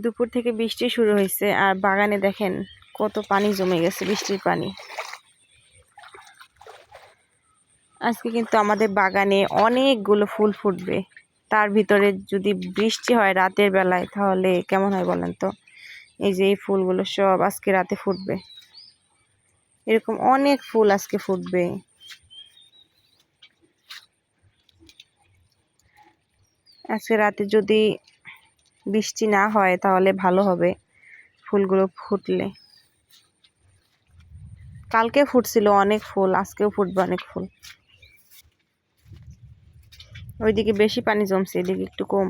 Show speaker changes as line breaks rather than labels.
দুপুর থেকে বৃষ্টি শুরু হয়েছে আর বাগানে দেখেন কত পানি জমে গেছে, বৃষ্টির পানি। আজকে কিন্তু আমাদের বাগানে অনেকগুলো ফুল ফুটবে। তার ভিতরে যদি বৃষ্টি হয় রাতের বেলায় তাহলে কেমন হয় বলেন তো। এই যে এই ফুলগুলো সব আজকে রাতে ফুটবে, এরকম অনেক ফুল আজকে ফুটবে। আজকে রাতে যদি বৃষ্টি না হয় তাহলে ভালো হবে ফুলগুলো ফুটলে। কালকে ফুটছিল অনেক ফুল, আজকেও ফুটবে অনেক ফুল। ওইদিকে বেশি পানি জমছে, এদিকে একটু কম।